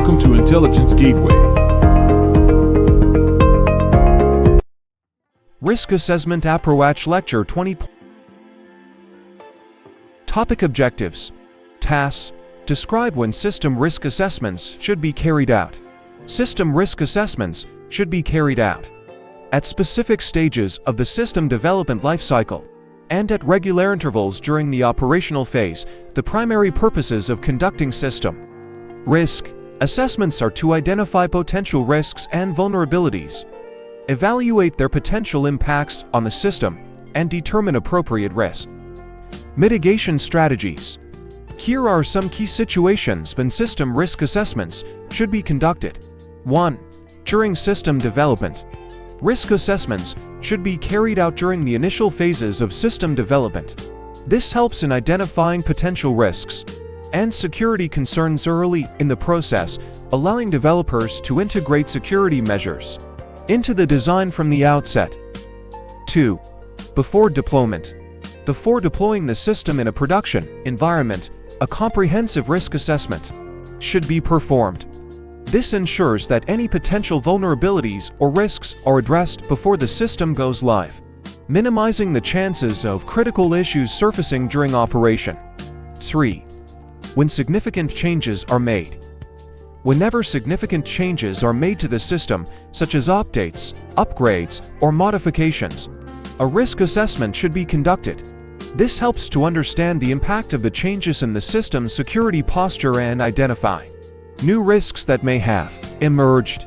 Welcome to Intelligence Gateway. Risk Assessment Approach Lecture 20. Topic Objectives. Tasks. Describe when system risk assessments should be carried out. System risk assessments should be carried out at specific stages of the system development lifecycle and at regular intervals during the operational phase. The primary purposes of conducting system risk assessments are to identify potential risks and vulnerabilities, evaluate their potential impacts on the system, and determine appropriate risk mitigation strategies. Here are some key situations when system risk assessments should be conducted. 1. During system development. Risk assessments should be carried out during the initial phases of system development. This helps in identifying potential risks and security concerns early in the process, allowing developers to integrate security measures into the design from the outset. 2. Before deployment. Before deploying the system in a production environment, a comprehensive risk assessment should be performed. This ensures that any potential vulnerabilities or risks are addressed before the system goes live, minimizing the chances of critical issues surfacing during operation. 3. When significant changes are made. Whenever significant changes are made to the system, such as updates, upgrades, or modifications, a risk assessment should be conducted. This helps to understand the impact of the changes in the system's security posture and identify new risks that may have emerged.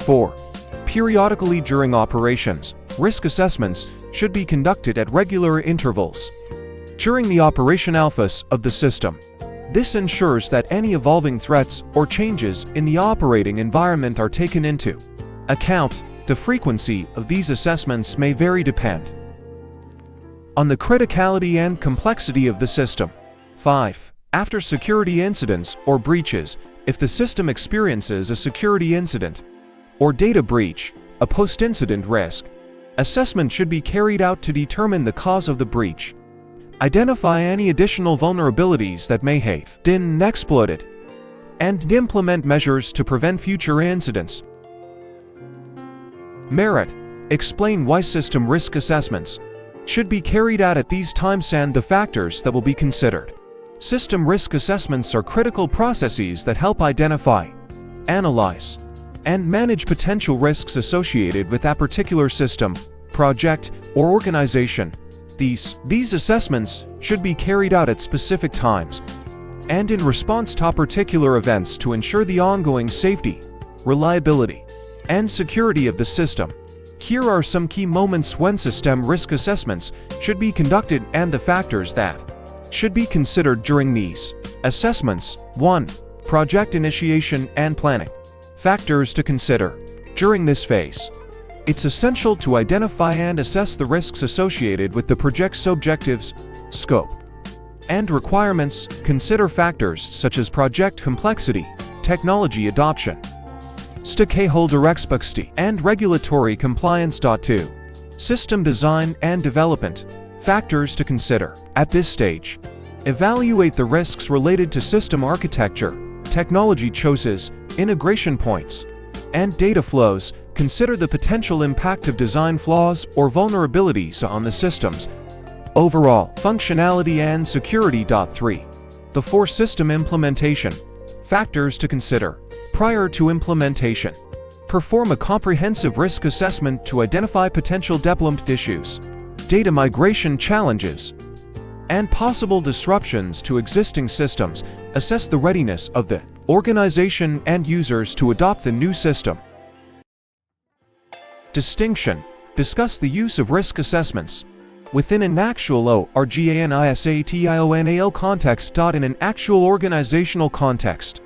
4. Periodically during operations, risk assessments should be conducted at regular intervals during the operational phase of the system. This ensures that any evolving threats or changes in the operating environment are taken into account. The frequency of these assessments may vary depending on the criticality and complexity of the system. 5. After security incidents or breaches. If the system experiences a security incident or data breach, a post-incident risk assessment should be carried out to determine the cause of the breach, identify any additional vulnerabilities that may have been exploited, and implement measures to prevent future incidents. Merit. Explain why system risk assessments should be carried out at these times and the factors that will be considered. System risk assessments are critical processes that help identify, analyze, and manage potential risks associated with a particular system, project, or organization. These assessments should be carried out at specific times and in response to particular events to ensure the ongoing safety, reliability, and security of the system. Here are some key moments when system risk assessments should be conducted and the factors that should be considered during these assessments. 1. Project initiation and planning. Factors to consider during this phase. It's essential to identify and assess the risks associated with the project's objectives, scope, and requirements. Consider factors such as project complexity, technology adoption, stakeholder expectancy, and regulatory compliance. 2. System design and development. Factors to consider at this stage. Evaluate the risks related to system architecture, technology choices, integration points, and data flows. Consider the potential impact of design flaws or vulnerabilities on the system's overall functionality and security. 3. Before system implementation. Factors to consider prior to implementation. Perform a comprehensive risk assessment to identify potential deployment issues, data migration challenges, and possible disruptions to existing systems. Assess the readiness of the organization and users to adopt the new system. Distinction. Discuss the use of risk assessments within an actual ORGANISATIONAL context. In an actual organizational context,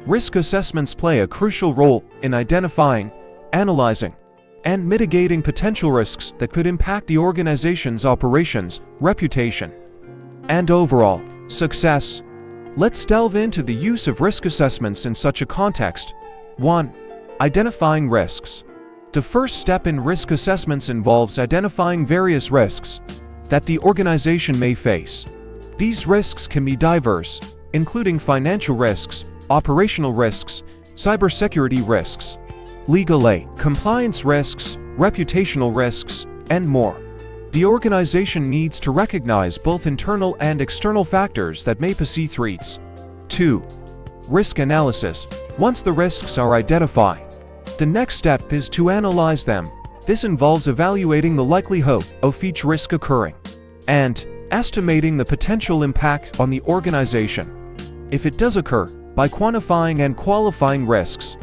risk assessments play a crucial role in identifying, analyzing, and mitigating potential risks that could impact the organization's operations, reputation, and overall success. Let's delve into the use of risk assessments in such a context. 1. Identifying risks. The first step in risk assessments involves identifying various risks that the organization may face. These risks can be diverse, including financial risks, operational risks, cybersecurity risks, legal aid, compliance risks, reputational risks, and more. The organization needs to recognize both internal and external factors that may pose threats. 2. Risk analysis. Once the risks are identified, the next step is to analyze them. This involves evaluating the likelihood of each risk occurring and estimating the potential impact on the organization, if it does occur, by quantifying and qualifying risks.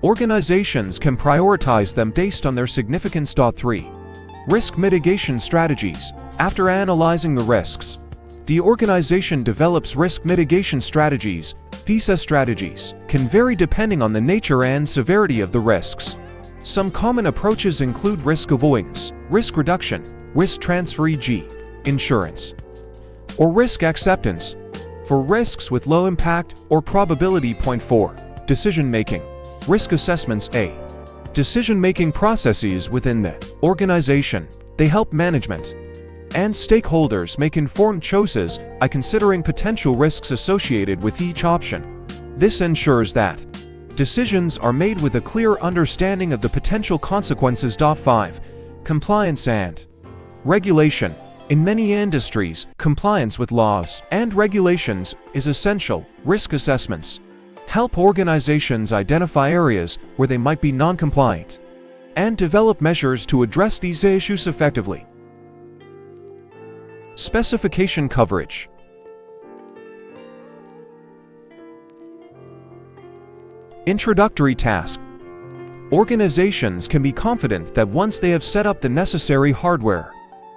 Organizations can prioritize them based on their significance. 3. Risk mitigation strategies. After analyzing the risks, the organization develops risk mitigation strategies. These strategies can vary depending on the nature and severity of the risks. Some common approaches include risk avoidance, risk reduction, risk transfer, e.g., insurance, or risk acceptance for risks with low impact or probability. 4. Decision-making. Risk assessments. Decision-making processes within the organization. They help management and stakeholders make informed choices by considering potential risks associated with each option. This ensures that decisions are made with a clear understanding of the potential consequences. 5. Compliance and regulation. In many industries, compliance with laws and regulations is essential. Risk assessments help organizations identify areas where they might be non-compliant and develop measures to address these issues effectively. Specification coverage. Introductory task. Organizations can be confident that once they have set up the necessary hardware,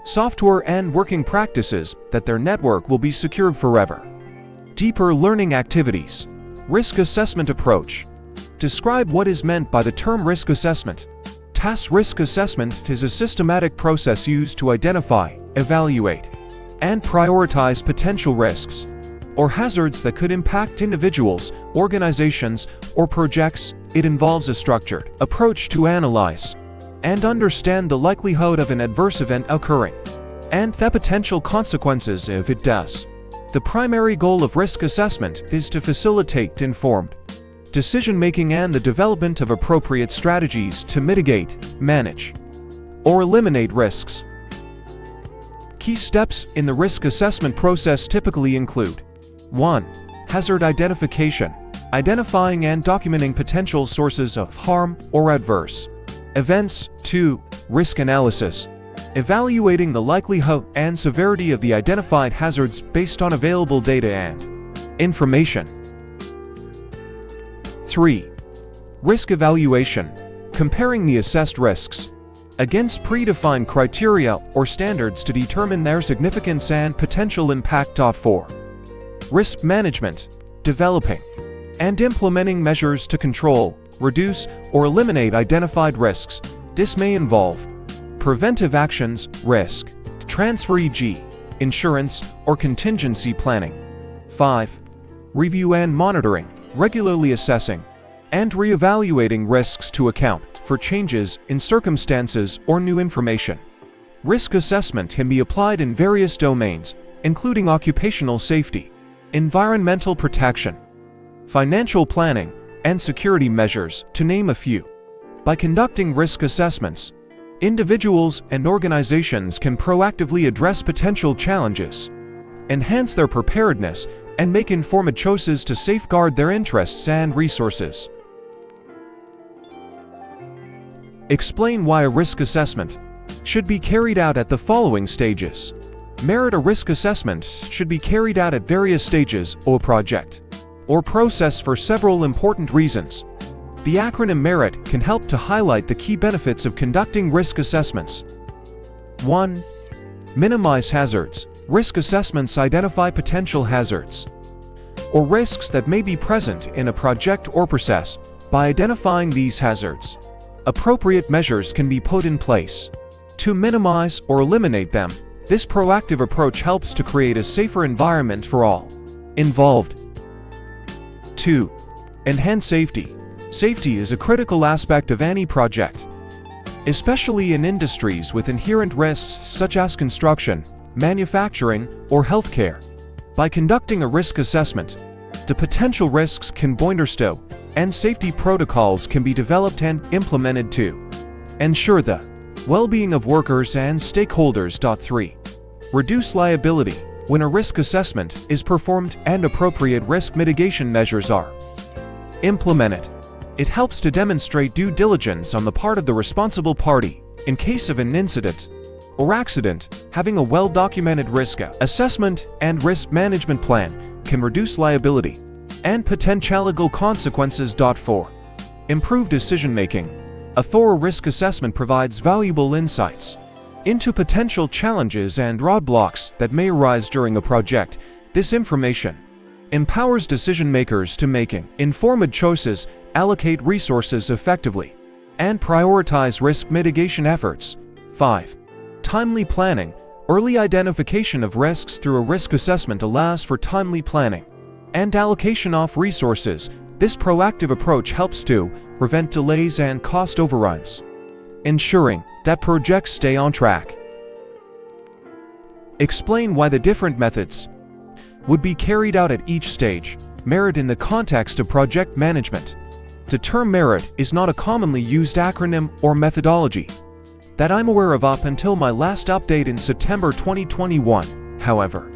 software, and working practices, that their network will be secured forever. Deeper learning activities. Risk assessment approach. Describe what is meant by the term risk assessment. Task risk assessment is a systematic process used to identify, evaluate, and prioritize potential risks or hazards that could impact individuals, organizations, or projects. It involves a structured approach to analyze and understand the likelihood of an adverse event occurring and the potential consequences if it does. The primary goal of risk assessment is to facilitate informed decision-making and the development of appropriate strategies to mitigate, manage, or eliminate risks. Key steps in the risk assessment process typically include: 1. Hazard identification. Identifying and documenting potential sources of harm or adverse events. 2. Risk analysis. Evaluating the likelihood and severity of the identified hazards based on available data and information. 3. Risk evaluation. Comparing the assessed risks against predefined criteria or standards to determine their significance and potential impact. 4. Risk management. Developing and implementing measures to control, reduce, or eliminate identified risks. This may involve preventive actions, risk transfer, e.g., insurance or contingency planning. 5. Review and monitoring. Regularly assessing and reevaluating risks to account for changes in circumstances or new information. Risk assessment can be applied in various domains, including occupational safety, environmental protection, financial planning, and security measures, to name a few. By conducting risk assessments, individuals and organizations can proactively address potential challenges, enhance their preparedness, and make informed choices to safeguard their interests and resources. Explain why a risk assessment should be carried out at the following stages. Merit. A risk assessment should be carried out at various stages of a project or process for several important reasons. The acronym MERIT can help to highlight the key benefits of conducting risk assessments. 1. Minimize hazards. Risk assessments identify potential hazards or risks that may be present in a project or process. By identifying these hazards, appropriate measures can be put in place to minimize or eliminate them. This proactive approach helps to create a safer environment for all involved. 2. Enhance safety. Safety is a critical aspect of any project, especially in industries with inherent risks such as construction, manufacturing, or healthcare. By conducting a risk assessment, the potential risks can be understood and safety protocols can be developed and implemented to ensure the well-being of workers and stakeholders. 3. Reduce liability. When a risk assessment is performed and appropriate risk mitigation measures are implemented, it helps to demonstrate due diligence on the part of the responsible party. In case of an incident or accident, having a well-documented risk assessment and risk management plan can reduce liability and potential legal consequences. 4. Improve decision-making. A thorough risk assessment provides valuable insights into potential challenges and roadblocks that may arise during a project. This information empowers decision-makers to make informed choices, allocate resources effectively, and prioritize risk mitigation efforts. 5. Timely planning. Early identification of risks through a risk assessment allows for timely planning and allocation of resources. This proactive approach helps to prevent delays and cost overruns, ensuring that projects stay on track. Explain why the different methods would be carried out at each stage. Merit in the context of project management. The term merit is not a commonly used acronym or methodology that I'm aware of up until my last update in September 2021. However,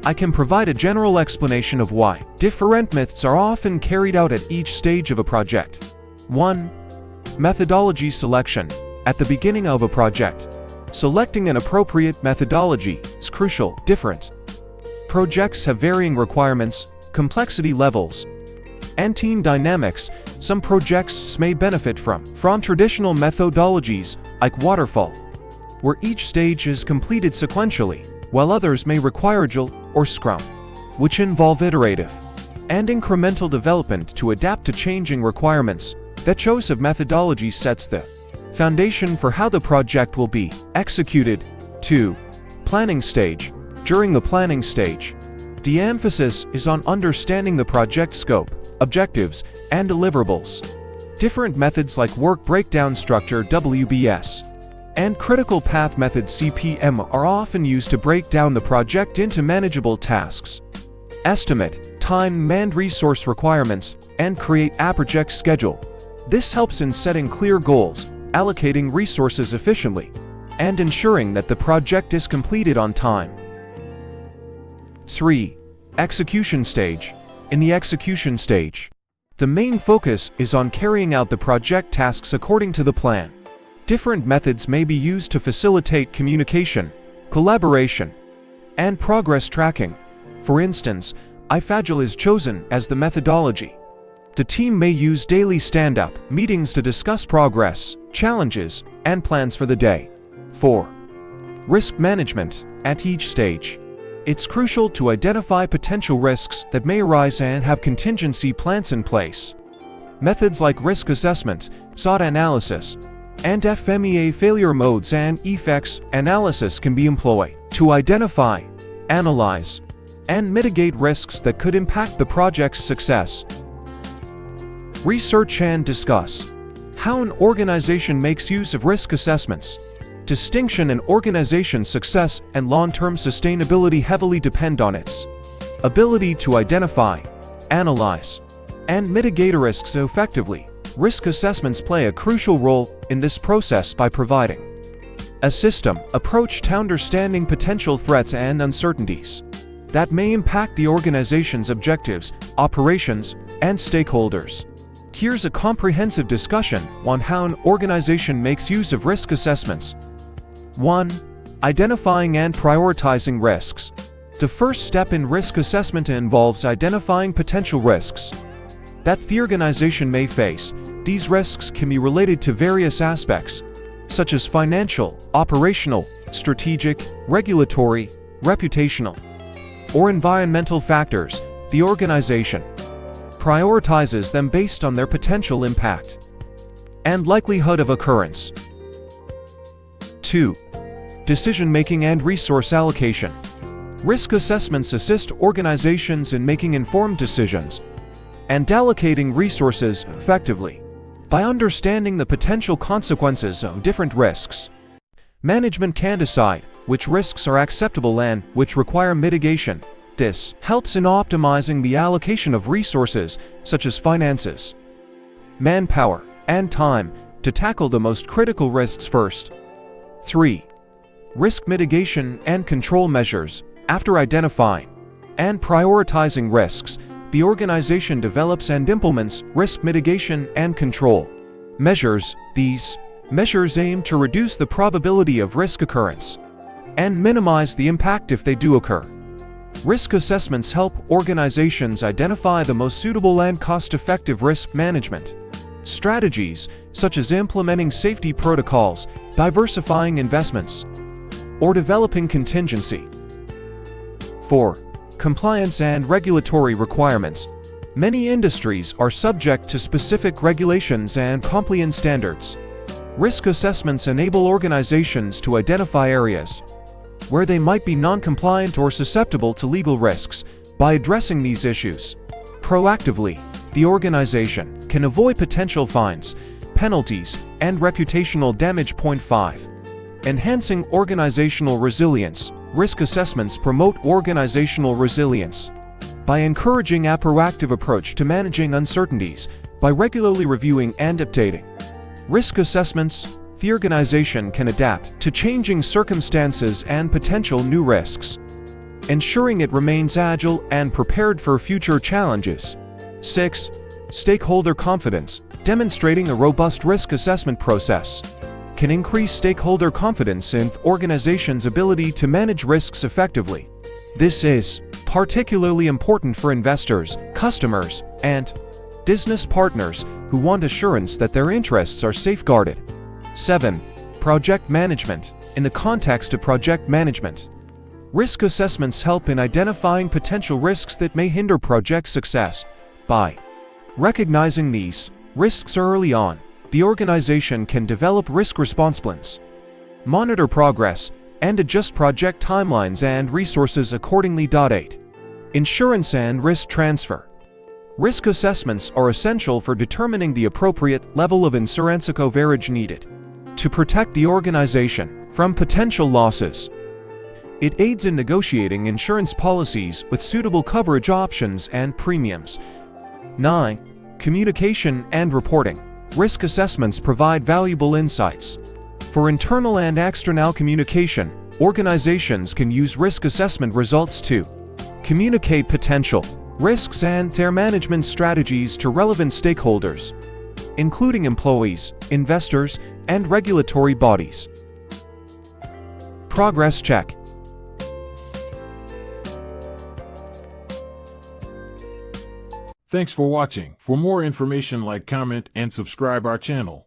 I can provide a general explanation of why different methods are often carried out at each stage of a project. 1. Methodology selection. At the beginning of a project, selecting an appropriate methodology is crucial. Different projects have varying requirements, complexity levels, and team dynamics. Some projects may benefit from traditional methodologies like waterfall, where each stage is completed sequentially, while others may require Agile or Scrum, which involve iterative and incremental development to adapt to changing requirements. That choice of methodology sets the foundation for how the project will be executed. 2. Planning stage. During the planning stage, the emphasis is on understanding the project scope, objectives, and deliverables. Different methods like work breakdown structure (WBS) and critical path method (CPM) are often used to break down the project into manageable tasks, estimate time and resource requirements, and create a project schedule. This helps in setting clear goals, allocating resources efficiently, and ensuring that the project is completed on time. 3. Execution stage. In the execution stage, the main focus is on carrying out the project tasks according to the plan. Different methods may be used to facilitate communication, collaboration, and progress tracking. For instance, if Agile is chosen as the methodology, the team may use daily stand-up meetings to discuss progress, challenges, and plans for the day. 4. Risk management. At each stage, it's crucial to identify potential risks that may arise and have contingency plans in place. Methods like risk assessment, SWOT analysis, and FMEA failure modes and effects analysis can be employed to identify, analyze, and mitigate risks that could impact the project's success. Research and discuss. How an organization makes use of risk assessments. Distinction in organization success and long-term sustainability heavily depend on its ability to identify, analyze, and mitigate risks effectively. Risk assessments play a crucial role in this process by providing a system approach to understanding potential threats and uncertainties that may impact the organization's objectives, operations, and stakeholders. Here's a comprehensive discussion on how an organization makes use of risk assessments. 1. Identifying and prioritizing risks. The first step in risk assessment involves identifying potential risks that the organization may face. These risks can be related to various aspects, such as financial, operational, strategic, regulatory, reputational, or environmental factors. The organization prioritizes them based on their potential impact and likelihood of occurrence. 2. Decision-making and resource allocation. Risk assessments assist organizations in making informed decisions and allocating resources effectively. By understanding the potential consequences of different risks, management can decide which risks are acceptable and which require mitigation. This helps in optimizing the allocation of resources, such as finances, manpower, and time to tackle the most critical risks first. 3. Risk mitigation and control measures. After identifying and prioritizing risks, the organization develops and implements risk mitigation and control measures. These measures aim to reduce the probability of risk occurrence and minimize the impact if they do occur. Risk assessments help organizations identify the most suitable and cost-effective risk management strategies, such as implementing safety protocols, diversifying investments, or developing contingency. 4. Compliance and regulatory requirements. Many industries are subject to specific regulations and compliance standards. Risk assessments enable organizations to identify areas where they might be non-compliant or susceptible to legal risks. By addressing these issues proactively, the organization can avoid potential fines, penalties, and reputational damage. 5. Enhancing organizational resilience. Risk assessments promote organizational resilience by encouraging a proactive approach to managing uncertainties. By regularly reviewing and updating risk assessments, the organization can adapt to changing circumstances and potential new risks, ensuring it remains agile and prepared for future challenges. 6. Stakeholder confidence. Demonstrating a robust risk assessment process can increase stakeholder confidence in organizations' ability to manage risks effectively. This is particularly important for investors, customers, and business partners who want assurance that their interests are safeguarded. 7. Project management. In the context of project management, risk assessments help in identifying potential risks that may hinder project success. By recognizing these risks early on, the organization can develop risk response plans, monitor progress, and adjust project timelines and resources accordingly. 8. Insurance and risk transfer. Risk assessments are essential for determining the appropriate level of insurance coverage needed to protect the organization from potential losses. It aids in negotiating insurance policies with suitable coverage options and premiums. 9. Communication and reporting. Risk assessments provide valuable insights. For internal and external communication, organizations can use risk assessment results to communicate potential risks and their management strategies to relevant stakeholders, including employees, investors, and regulatory bodies. Progress check. Thanks for watching. For more information, like, comment, and subscribe our channel.